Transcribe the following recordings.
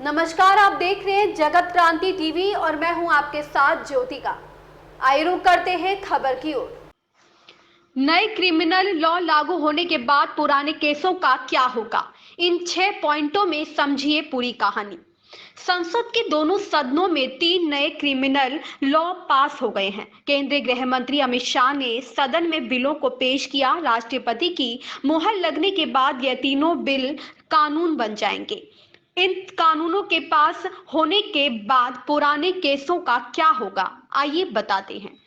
नमस्कार, आप देख रहे हैं जगत क्रांति टीवी और मैं हूं आपके साथ ज्योतिका। आइए रुक करते हैं खबर की ओर। नए क्रिमिनल लॉ लागू होने के बाद पुराने केसों का क्या होगा, इन 6 पॉइंटों में समझिए पूरी कहानी। संसद के दोनों सदनों में 3 नए क्रिमिनल लॉ पास हो गए हैं। केंद्रीय गृह मंत्री अमित शाह ने सदन में बिलों को पेश किया। राष्ट्रपति की मुहर लगने के बाद यह तीनों बिल कानून बन जाएंगे। इन कानूनों के पास होने के बाद पुराने केसों का क्या होगा, आइए बताते हैं।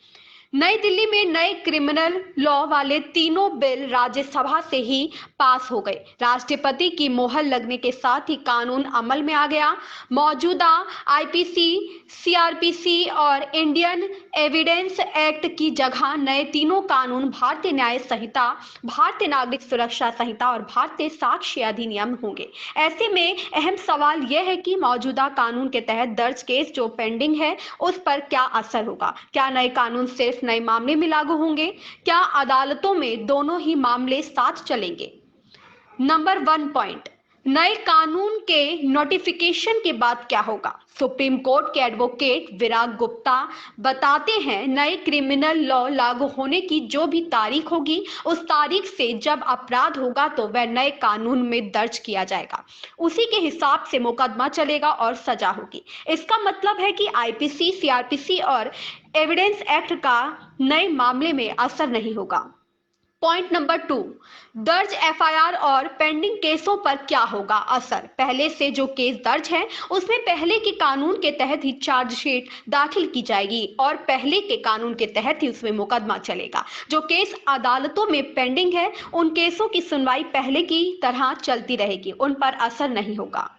नई दिल्ली में नए क्रिमिनल लॉ वाले तीनों बिल राज्यसभा से ही पास हो गए। राष्ट्रपति की मोहर लगने के साथ ही कानून अमल में आ गया। मौजूदा आईपीसी, सीआरपीसी और इंडियन एविडेंस एक्ट की जगह नए तीनों कानून भारतीय न्याय संहिता, भारतीय नागरिक सुरक्षा संहिता और भारतीय साक्ष्य अधिनियम होंगे। ऐसे में अहम सवाल यह है कि मौजूदा कानून के तहत दर्ज केस जो पेंडिंग है उस पर क्या असर होगा। क्या नए कानून सिर्फ नए मामले में लागू होंगे? क्या अदालतों में दोनों ही मामले साथ चलेंगे? नंबर 1 पॉइंट, नए कानून के नोटिफिकेशन के बाद क्या होगा। सुप्रीम कोर्ट के एडवोकेट विराग गुप्ता बताते हैं, नए क्रिमिनल लॉ लागू होने की जो भी तारीख होगी उस तारीख से जब अपराध होगा तो वह नए कानून में दर्ज किया जाएगा। उसी के हिसाब से मुकदमा चलेगा और सजा होगी। इसका मतलब है कि आईपीसी, सीआरपीसी और एविडेंस एक्ट का नए मामले में असर नहीं होगा। पॉइंट नंबर 2, दर्ज एफआईआर और पेंडिंग केसों पर क्या होगा असर। पहले से जो केस दर्ज है उसमें पहले के कानून के तहत ही चार्जशीट दाखिल की जाएगी और पहले के कानून के तहत ही उसमें मुकदमा चलेगा। जो केस अदालतों में पेंडिंग है उन केसों की सुनवाई पहले की तरह चलती रहेगी, उन पर असर नहीं होगा।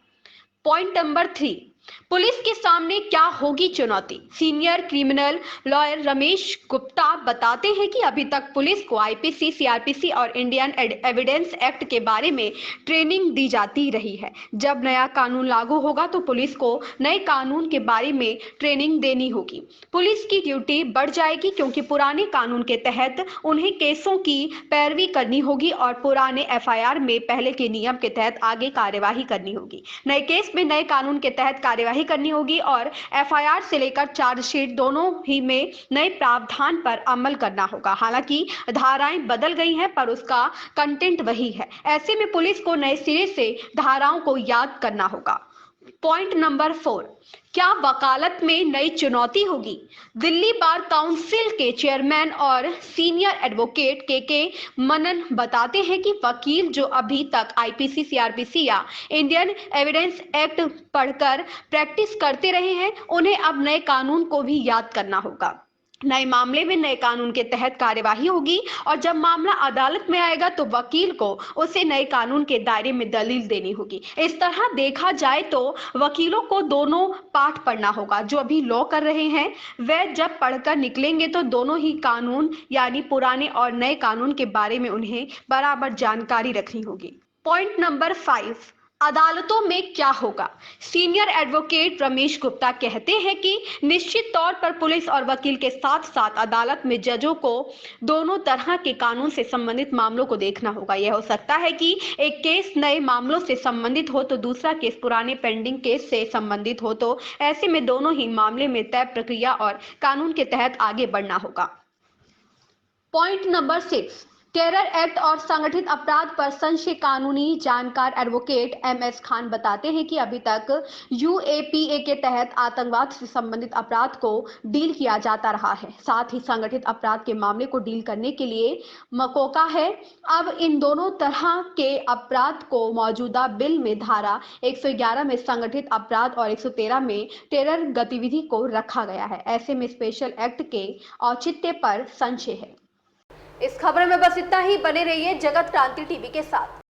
पॉइंट नंबर 3, पुलिस के सामने क्या होगी चुनौती। Senior criminal lawyer Ramesh Gupta बताते हैं कि अभी तक पुलिस को आईपीसी, सीआरपीसी और इंडियन एविडेंस एक्ट के बारे में ट्रेनिंग दी जाती रही है। जब नया कानून लागू होगा तो पुलिस को नए कानून के बारे में ट्रेनिंग देनी होगी। पुलिस की ड्यूटी बढ़ जाएगी क्योंकि पुराने कानून के तहत उन्हें केसों की पैरवी करनी होगी और पुराने एफआईआर में पहले के नियम के तहत आगे कार्यवाही करनी होगी। नए केस में नए कानून के तहत कार्यवाही करनी होगी और एफआईआर से लेकर चार्जशीट दोनों ही में नए प्रावधान पर अमल करना होगा। हालांकि धाराएं बदल गई हैं पर उसका कंटेंट वही है। ऐसे में पुलिस को नए सिरे से धाराओं को याद करना होगा। पॉइंट नंबर 4, क्या वकालत में नई चुनौती होगी। दिल्ली बार काउंसिल के चेयरमैन और सीनियर एडवोकेट के मनन बताते हैं कि वकील जो अभी तक आईपीसी, सीआरपीसी या इंडियन एविडेंस एक्ट पढ़कर प्रैक्टिस करते रहे हैं उन्हें अब नए कानून को भी याद करना होगा। नए मामले में नए कानून के तहत कार्यवाही होगी और जब मामला अदालत में आएगा तो वकील को उसे नए कानून के दायरे में दलील देनी होगी। इस तरह देखा जाए तो वकीलों को दोनों पाठ पढ़ना होगा। जो अभी लॉ कर रहे हैं वह जब पढ़कर निकलेंगे तो दोनों ही कानून यानी पुराने और नए कानून के बारे में उन्हें बराबर जानकारी रखनी होगी। पॉइंट नंबर 5, अदालतों में क्या होगा। सीनियर एडवोकेट रमेश गुप्ता कहते हैं कि निश्चित तौर पर पुलिस और वकील के साथ साथ अदालत में जजों को दोनों तरह के कानून से संबंधित मामलों को देखना होगा। यह हो सकता है कि एक केस नए मामलों से संबंधित हो तो दूसरा केस पुराने पेंडिंग केस से संबंधित हो, तो ऐसे में दोनों ही मामले में तय प्रक्रिया और कानून के तहत आगे बढ़ना होगा। पॉइंट नंबर 6, टेरर एक्ट और संगठित अपराध पर संशय। कानूनी जानकार एडवोकेट एमएस खान बताते हैं कि अभी तक यूएपीए के तहत आतंकवाद से संबंधित अपराध को डील किया जाता रहा है। साथ ही संगठित अपराध के मामले को डील करने के लिए मकोका है। अब इन दोनों तरह के अपराध को मौजूदा बिल में धारा 111 में संगठित अपराध और 113 में टेरर गतिविधि को रखा गया है। ऐसे में स्पेशल एक्ट के औचित्य पर संशय है। इस खबर में बस इतना ही। बने रहिए जगत क्रांति टीवी के साथ।